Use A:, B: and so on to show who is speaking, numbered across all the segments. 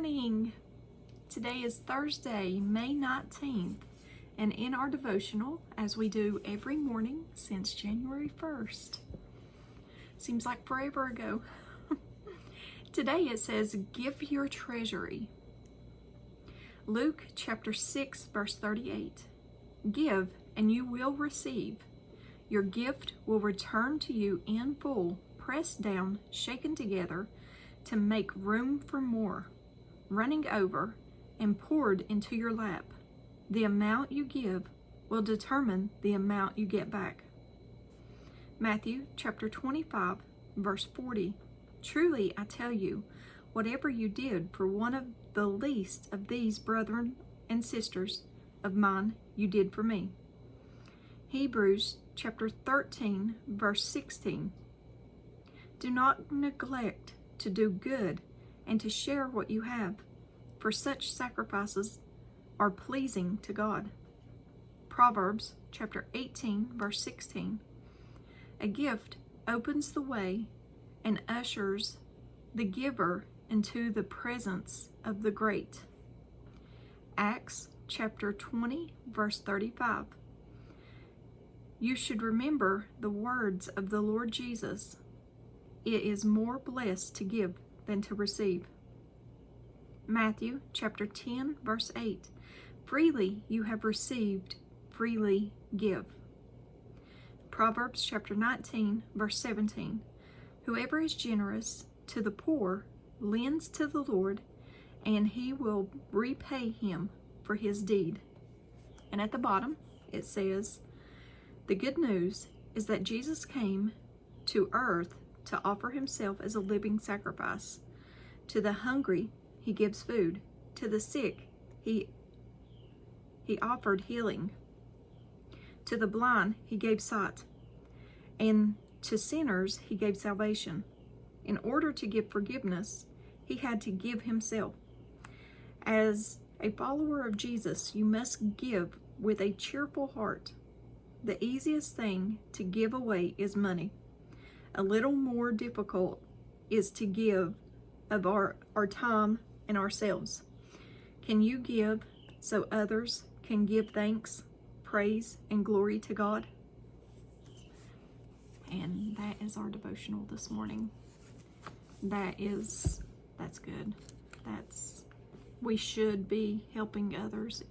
A: morning. Today is Thursday, May 19th, and in our devotional, as we do every morning since January 1st, seems like forever ago. Today it says, give your treasury. Luke chapter 6, verse 38. Give, and you will receive. Your gift will return to you in full, pressed down, shaken together, to make room for more, running over and poured into your lap. The amount you give will determine the amount you get back. Matthew chapter 25, verse 40. Truly I tell you, whatever you did for one of the least of these brethren and sisters of mine, you did for me. Hebrews chapter 13, verse 16. Do not neglect to do good and to share what you have, for such sacrifices are pleasing to God. Proverbs chapter 18, verse 16. A gift opens the way and ushers the giver into the presence of the great. Acts chapter 20, verse 35. You should remember the words of the Lord Jesus. It is more blessed to give than to receive. Matthew chapter 10, verse 8. Freely you have received, freely give. Proverbs chapter 19, verse 17. Whoever is generous to the poor lends to the Lord, and he will repay him for his deed. And at the bottom it says, the good news is that Jesus came to earth to offer himself as a living sacrifice. To the hungry, he gives food. To the sick, he offered healing. To the blind, he gave sight. And to sinners, he gave salvation. In order to give forgiveness, he had to give himself. As a follower of Jesus, you must give with a cheerful heart. The easiest thing to give away is money. A little more difficult is to give of our time and ourselves. Can you give so others can give thanks, praise, and glory to God? And that is our devotional this morning. That's good. We should be helping others,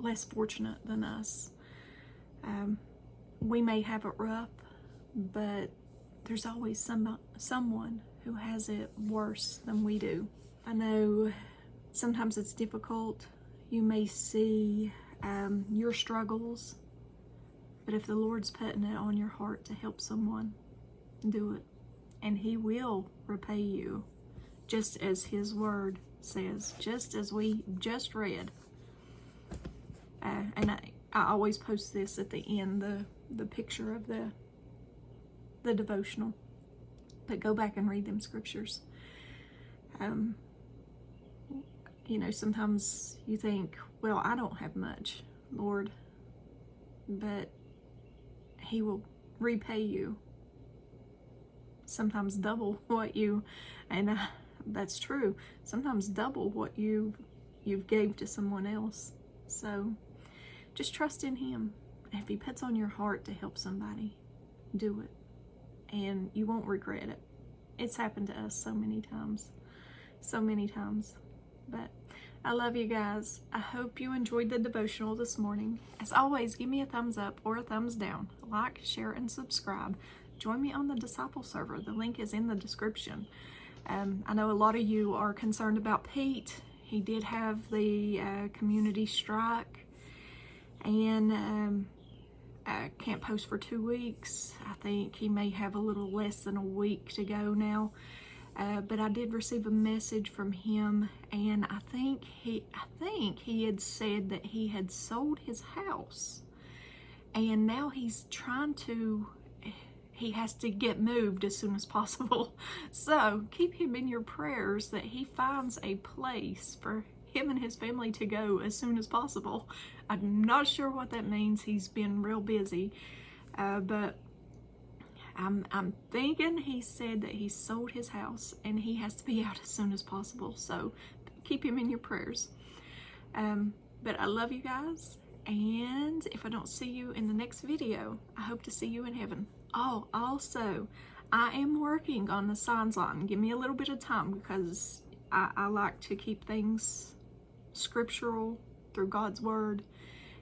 A: less fortunate than us. We may have it rough, but there's always someone who has it worse than we do. I know sometimes it's difficult. You may see your struggles, but if the Lord's putting it on your heart to help someone, do it. And he will repay you, just as his word says, just as we just read. And I always post this at the end, the picture of the devotional. But go back and read them scriptures. Sometimes you think, well, I don't have much, Lord, but he will repay you. Sometimes double what you, and that's true, sometimes double what you've gave to someone else. So just trust in him. If he puts on your heart to help somebody, do it. And you won't regret it. It's happened to us so many times. But I love you guys. I hope you enjoyed the devotional this morning. As always, give me a thumbs up or a thumbs down. Like, share, and subscribe. Join me on the Disciple server. The link is in the description. I know a lot of you are concerned about Pete. He did have the community strike, and can't post for 2 weeks. I think he may have a little less than a week to go now. But I did receive a message from him, and I think he had said that he had sold his house, and now he has to get moved as soon as possible. So keep him in your prayers that he finds a place for him and his family to go as soon as possible. I'm not sure what that means. He's been real busy, But I'm thinking he said that he sold his house and he has to be out as soon as possible. So keep him in your prayers. But I love you guys. And if I don't see you in the next video, I hope to see you in heaven. Oh, also, I am working on the signs line. Give me a little bit of time because I like to keep things scriptural through God's word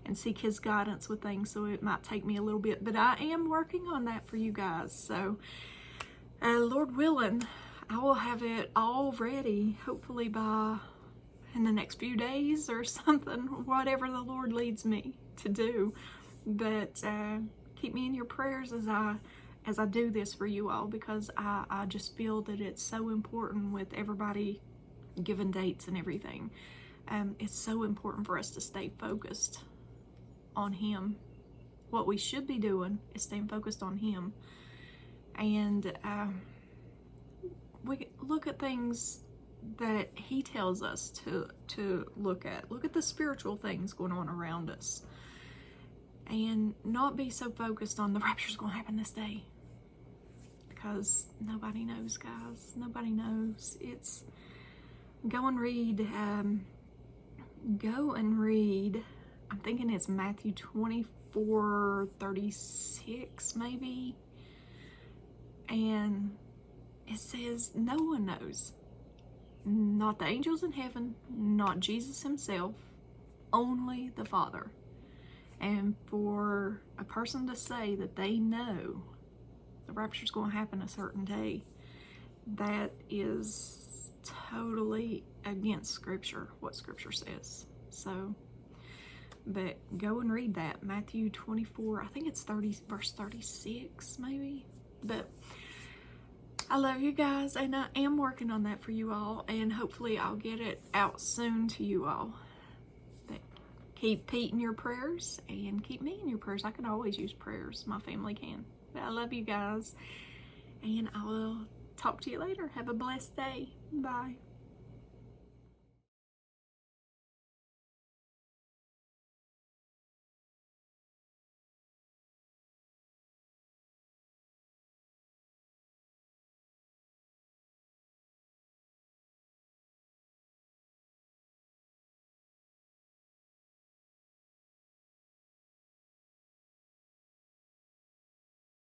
A: and seek his guidance with things, so it might take me a little bit, but I am working on that for you guys. So Lord willing, I will have it all ready hopefully by in the next few days or something, whatever the Lord leads me to do. But keep me in your prayers as I do this for you all, because I just feel that it's so important with everybody giving dates and everything. It's so important for us to stay focused on him. What we should be doing is staying focused on him. And we look at things that he tells us to look at. Look at the spiritual things going on around us. And not be so focused on the rapture's going to happen this day. Because nobody knows, guys. Nobody knows. It's... Go and read. I'm thinking it's Matthew 24:36 maybe. And it says no one knows. Not the angels in heaven, not Jesus himself, only the Father. And for a person to say that they know the rapture's going to happen a certain day, that is totally against Scripture, what Scripture says. So, but go and read that, Matthew 24, I think it's verse 36 maybe. But I love you guys, and I am working on that for you all, and hopefully I'll get it out soon to you all. But keep Pete in your prayers, and keep me in your prayers. I can always use prayers. My family can. But I love you guys, and I will talk to you later. Have a blessed day. Bye.